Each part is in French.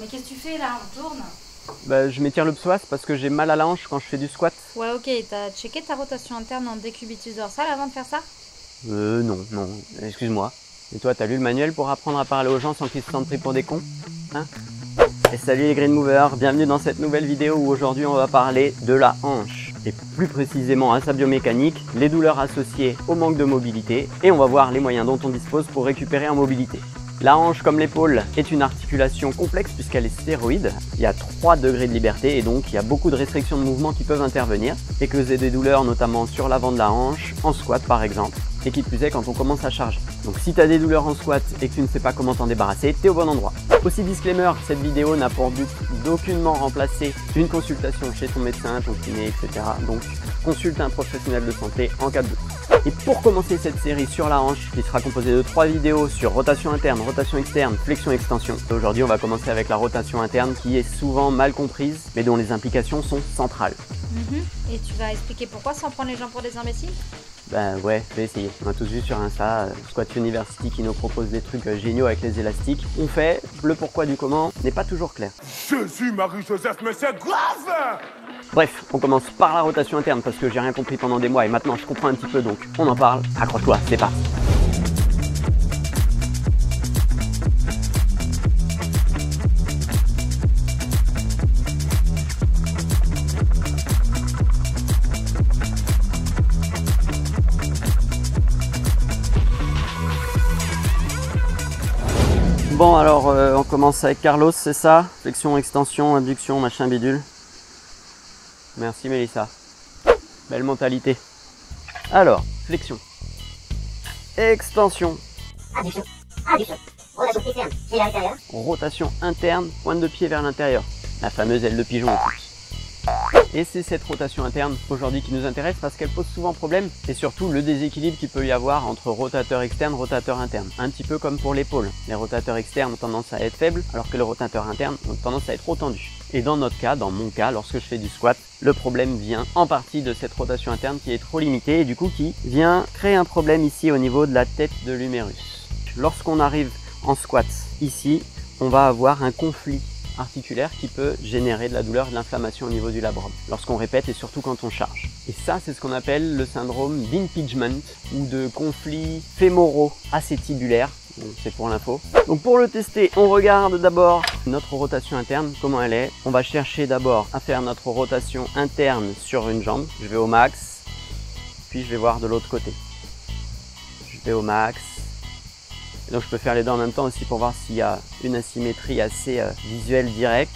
Mais qu'est-ce que tu fais là? On tourne? Bah, je m'étire le psoas parce que j'ai mal à la hanche quand je fais du squat. Ouais, ok, t'as checké ta rotation interne en décubitus dorsal avant de faire ça? Non, excuse-moi. Et toi, t'as lu le manuel pour apprendre à parler aux gens sans qu'ils se sentent pris pour des cons? Hein? Et salut les Green Movers, bienvenue dans cette nouvelle vidéo où aujourd'hui on va parler de la hanche. Et plus précisément à sa biomécanique, les douleurs associées au manque de mobilité, et on va voir les moyens dont on dispose pour récupérer en mobilité. La hanche, comme l'épaule, est une articulation complexe puisqu'elle est sphéroïde. Il y a 3 degrés de liberté et donc il y a beaucoup de restrictions de mouvement qui peuvent intervenir et causer des douleurs notamment sur l'avant de la hanche, en squat par exemple, et qui plus est quand on commence à charger. Donc si tu as des douleurs en squat et que tu ne sais pas comment t'en débarrasser, tu es au bon endroit. Aussi disclaimer, cette vidéo n'a pour but d'aucunement remplacer une consultation chez ton médecin, ton kiné, etc. Donc consulte un professionnel de santé en cas de doute. Et pour commencer cette série sur la hanche, qui sera composée de 3 vidéos sur rotation interne, rotation externe, flexion, extension. Aujourd'hui, on va commencer avec la rotation interne qui est souvent mal comprise, mais dont les implications sont centrales. Et tu vas expliquer pourquoi sans prendre les gens pour des imbéciles? Ben ouais, je vais essayer. On a tous vu sur Insta, Squat University qui nous propose des trucs géniaux avec les élastiques. On fait, le pourquoi du comment n'est pas toujours clair. Jésus, Marie-Joseph, mais c'est grave! Bref, on commence par la rotation interne parce que j'ai rien compris pendant des mois et maintenant je comprends un petit peu donc on en parle. Accroche-toi, c'est parti. Bon alors on commence avec Carlos, c'est ça? Flexion, extension, abduction, machin bidule. Merci Mélissa. Belle mentalité. Alors, flexion. Extension. Adduction. Rotation externe, pied vers l'intérieur. Rotation interne, pointe de pied vers l'intérieur. La fameuse aile de pigeon en plus. Et c'est cette rotation interne aujourd'hui qui nous intéresse parce qu'elle pose souvent problème et surtout le déséquilibre qu'il peut y avoir entre rotateur externe et rotateur interne. Un petit peu comme pour l'épaule. Les rotateurs externes ont tendance à être faibles alors que les rotateurs internes ont tendance à être trop tendus. Et dans notre cas, dans mon cas, lorsque je fais du squat, le problème vient en partie de cette rotation interne qui est trop limitée et du coup qui vient créer un problème ici au niveau de la tête de l'humérus. Lorsqu'on arrive en squat ici, on va avoir un conflit articulaire qui peut générer de la douleur, de l'inflammation au niveau du labrum lorsqu'on répète et surtout quand on charge. Et ça, c'est ce qu'on appelle le syndrome d'impingement ou de conflit fémoro-acétibulaire. C'est pour l'info. Donc pour le tester, on regarde d'abord notre rotation interne, comment elle est. On va chercher d'abord à faire notre rotation interne sur une jambe. Je vais au max, puis je vais voir de l'autre côté. Je vais au max. Et donc je peux faire les deux en même temps aussi pour voir s'il y a une asymétrie assez visuelle directe.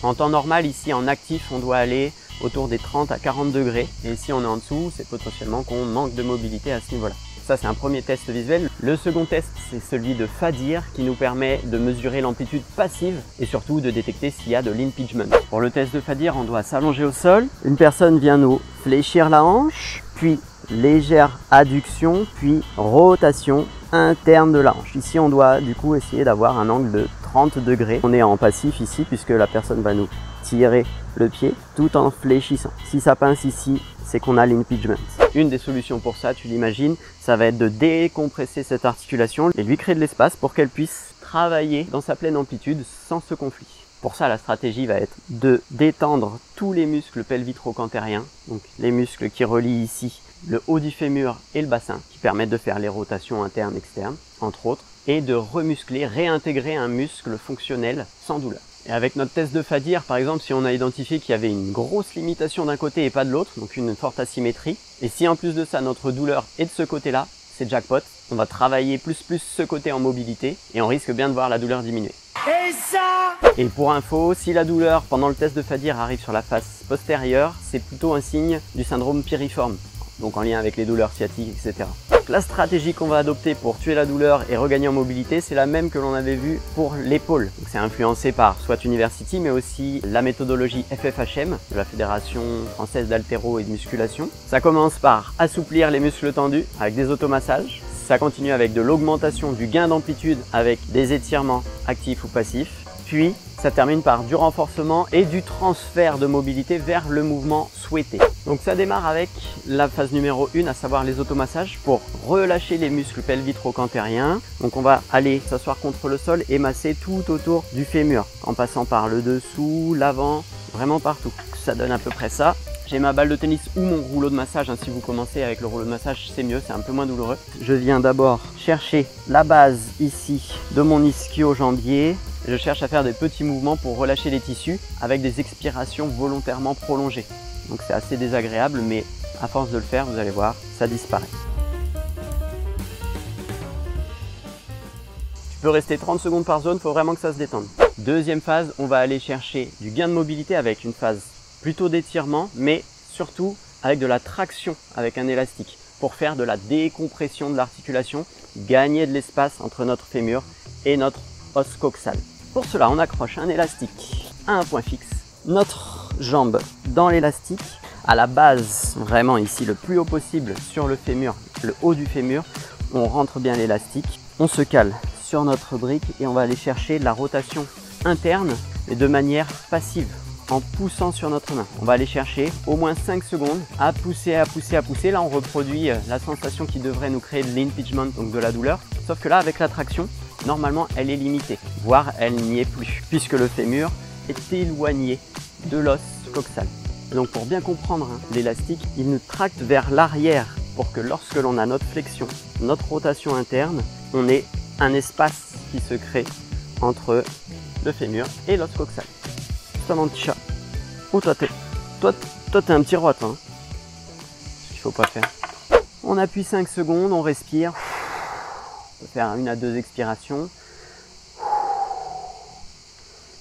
En temps normal, ici en actif, on doit aller autour des 30 à 40 degrés. Et si on est en dessous, c'est potentiellement qu'on manque de mobilité à ce niveau-là. Ça, c'est un premier test visuel. Le second test, c'est celui de Fadir qui nous permet de mesurer l'amplitude passive et surtout de détecter s'il y a de l'impingement. Pour le test de Fadir, on doit s'allonger au sol. Une personne vient nous fléchir la hanche, puis légère adduction, puis rotation interne de la hanche. Ici, on doit du coup essayer d'avoir un angle de 30 degrés. On est en passif ici puisque la personne va nous tirer le pied tout en fléchissant. Si ça pince ici, c'est qu'on a l'impingement. Une des solutions pour ça, tu l'imagines, ça va être de décompresser cette articulation et lui créer de l'espace pour qu'elle puisse travailler dans sa pleine amplitude sans ce conflit. Pour ça, la stratégie va être de détendre tous les muscles pelvitrocantériens, donc les muscles qui relient ici le haut du fémur et le bassin, qui permettent de faire les rotations internes, externes, entre autres, et de remuscler, réintégrer un muscle fonctionnel sans douleur. Et avec notre test de Fadir, par exemple, si on a identifié qu'il y avait une grosse limitation d'un côté et pas de l'autre, donc une forte asymétrie, et si en plus de ça, notre douleur est de ce côté-là, c'est jackpot. On va travailler plus ce côté en mobilité et on risque bien de voir la douleur diminuer. Et ça! Et pour info, si la douleur pendant le test de Fadir arrive sur la face postérieure, c'est plutôt un signe du syndrome piriforme, donc en lien avec les douleurs sciatiques, etc. La stratégie qu'on va adopter pour tuer la douleur et regagner en mobilité, c'est la même que l'on avait vue pour l'épaule. C'est influencé par Squat University, mais aussi la méthodologie FFHM, de la Fédération Française d'Haltéro et de Musculation. Ça commence par assouplir les muscles tendus avec des automassages. Ça continue avec de l'augmentation du gain d'amplitude avec des étirements actifs ou passifs. Puis ça termine par du renforcement et du transfert de mobilité vers le mouvement souhaité. Donc ça démarre avec la phase numéro 1, à savoir les automassages pour relâcher les muscles pelvitro-cantériens. Donc on va aller s'asseoir contre le sol et masser tout autour du fémur, en passant par le dessous, l'avant, vraiment partout. Ça donne à peu près ça. J'ai ma balle de tennis ou mon rouleau de massage. Si vous commencez avec le rouleau de massage, c'est mieux, c'est un peu moins douloureux. Je viens d'abord chercher la base ici de mon ischio-jambier. Je cherche à faire des petits mouvements pour relâcher les tissus avec des expirations volontairement prolongées. Donc c'est assez désagréable, mais à force de le faire, vous allez voir, ça disparaît. Tu peux rester 30 secondes par zone, il faut vraiment que ça se détende. Deuxième phase, on va aller chercher du gain de mobilité avec une phase plutôt d'étirement, mais surtout avec de la traction avec un élastique pour faire de la décompression de l'articulation, gagner de l'espace entre notre fémur et notre os coxal. Pour cela, on accroche un élastique à un point fixe, notre jambe dans l'élastique, à la base, vraiment ici le plus haut possible sur le fémur, le haut du fémur, on rentre bien l'élastique, on se cale sur notre brique et on va aller chercher la rotation interne et de manière passive en poussant sur notre main. On va aller chercher au moins 5 secondes à pousser, à pousser, à pousser. Là, on reproduit la sensation qui devrait nous créer de l'impingement, donc de la douleur. Sauf que là, avec la traction, normalement, elle est limitée, voire elle n'y est plus, puisque le fémur est éloigné de l'os coxal. Donc pour bien comprendre l'élastique, il nous tracte vers l'arrière pour que lorsque l'on a notre flexion, notre rotation interne, on ait un espace qui se crée entre le fémur et l'os coxal. C'est mon petit chat. Oh, toi t'es un petit rot, hein. Ce qu'il faut pas faire. On appuie 5 secondes, on respire. On peut faire 1 à 2 expirations.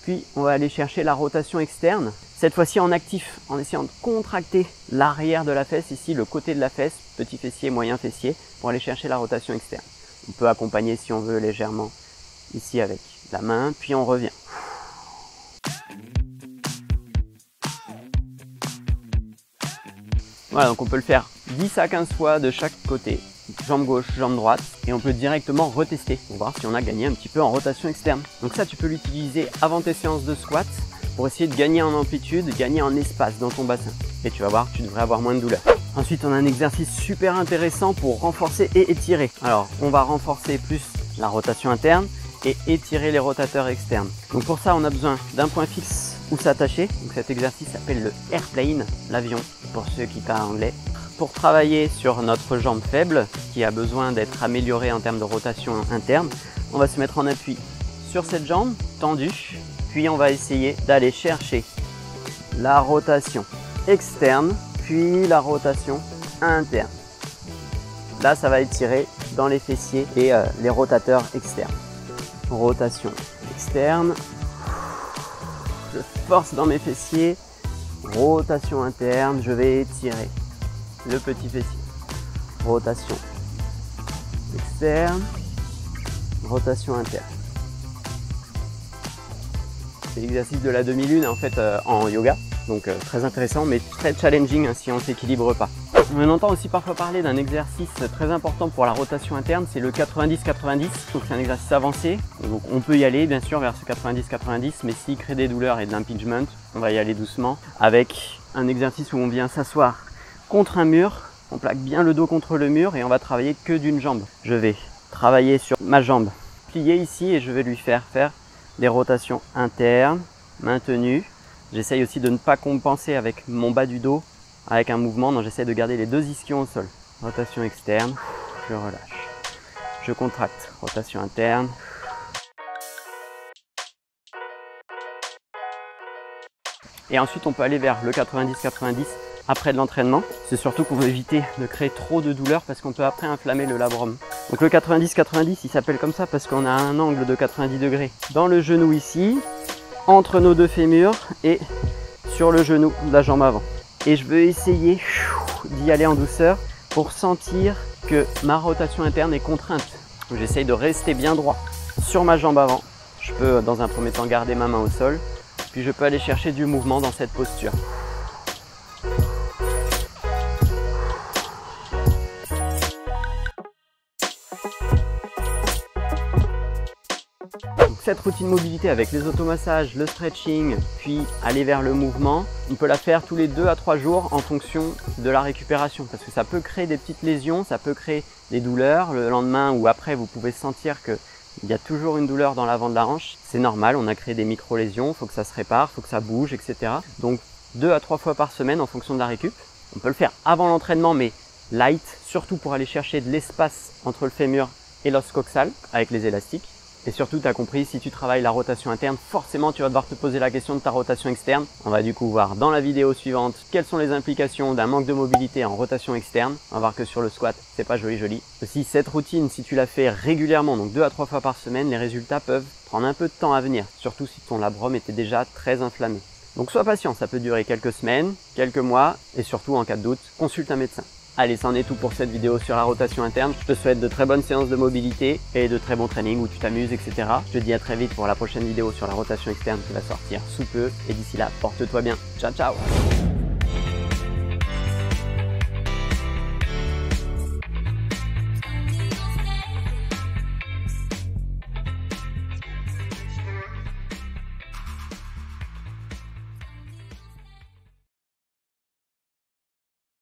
Puis on va aller chercher la rotation externe. Cette fois-ci en actif, en essayant de contracter l'arrière de la fesse, ici le côté de la fesse, petit fessier, moyen fessier, pour aller chercher la rotation externe. On peut accompagner si on veut légèrement ici avec la main, puis on revient. Voilà, donc on peut le faire 10 à 15 fois de chaque côté, jambe gauche, jambe droite, et on peut directement retester pour voir si on a gagné un petit peu en rotation externe. Donc ça, tu peux l'utiliser avant tes séances de squat pour essayer de gagner en amplitude, gagner en espace dans ton bassin. Et tu vas voir, tu devrais avoir moins de douleur. Ensuite, on a un exercice super intéressant pour renforcer et étirer. Alors, on va renforcer plus la rotation interne et étirer les rotateurs externes. Donc pour ça, on a besoin d'un point fixe où s'attacher. Donc cet exercice s'appelle le airplane, l'avion, pour ceux qui parlent anglais. Pour travailler sur notre jambe faible, qui a besoin d'être améliorée en termes de rotation interne, on va se mettre en appui sur cette jambe tendue, puis on va essayer d'aller chercher la rotation externe, puis la rotation interne. Là, ça va étirer dans les fessiers et les rotateurs externes. Rotation externe. Je force dans mes fessiers. Rotation interne. Je vais étirer le petit fessier. Rotation externe. Rotation interne. C'est l'exercice de la demi-lune en fait en yoga. Donc très intéressant mais très challenging si on ne s'équilibre pas. On entend aussi parfois parler d'un exercice très important pour la rotation interne, c'est le 90-90. Donc c'est un exercice avancé, donc on peut y aller bien sûr vers ce 90-90, mais s'il crée des douleurs et de l'impingement, on va y aller doucement avec un exercice où on vient s'asseoir contre un mur, on plaque bien le dos contre le mur et on va travailler que d'une jambe. Je vais travailler sur ma jambe pliée ici et je vais lui faire des rotations internes, maintenues. J'essaye aussi de ne pas compenser avec mon bas du dos avec un mouvement, donc j'essaie de garder les deux ischions au sol. Rotation externe, je relâche. Je contracte, rotation interne. Et ensuite on peut aller vers le 90-90 après de l'entraînement. C'est surtout qu'on veut éviter de créer trop de douleur parce qu'on peut après inflammer le labrum. Donc le 90-90 il s'appelle comme ça parce qu'on a un angle de 90 degrés dans le genou ici, entre nos deux fémurs et sur le genou de la jambe avant. Et je veux essayer d'y aller en douceur pour sentir que ma rotation interne est contrainte. J'essaye de rester bien droit sur ma jambe avant. Je peux dans un premier temps garder ma main au sol, puis je peux aller chercher du mouvement dans cette posture. Donc cette routine mobilité avec les automassages, le stretching, puis aller vers le mouvement, on peut la faire tous les 2 à 3 jours en fonction de la récupération. Parce que ça peut créer des petites lésions, ça peut créer des douleurs. Le lendemain ou après, vous pouvez sentir qu'il y a toujours une douleur dans l'avant de la hanche. C'est normal, on a créé des micro-lésions, il faut que ça se répare, il faut que ça bouge, etc. Donc 2 à 3 fois par semaine en fonction de la récup. On peut le faire avant l'entraînement, mais light, surtout pour aller chercher de l'espace entre le fémur et l'os coxal avec les élastiques. Et surtout, tu as compris, si tu travailles la rotation interne, forcément tu vas devoir te poser la question de ta rotation externe. On va du coup voir dans la vidéo suivante quelles sont les implications d'un manque de mobilité en rotation externe. On va voir que sur le squat, c'est pas joli. Aussi, cette routine, si tu la fais régulièrement, donc 2 à 3 fois par semaine, les résultats peuvent prendre un peu de temps à venir, surtout si ton labrum était déjà très inflammé. Donc sois patient, ça peut durer quelques semaines, quelques mois, et surtout en cas de doute, consulte un médecin. Allez, c'en est tout pour cette vidéo sur la rotation interne. Je te souhaite de très bonnes séances de mobilité et de très bons trainings où tu t'amuses, etc. Je te dis à très vite pour la prochaine vidéo sur la rotation externe qui va sortir sous peu. Et d'ici là, porte-toi bien. Ciao, ciao!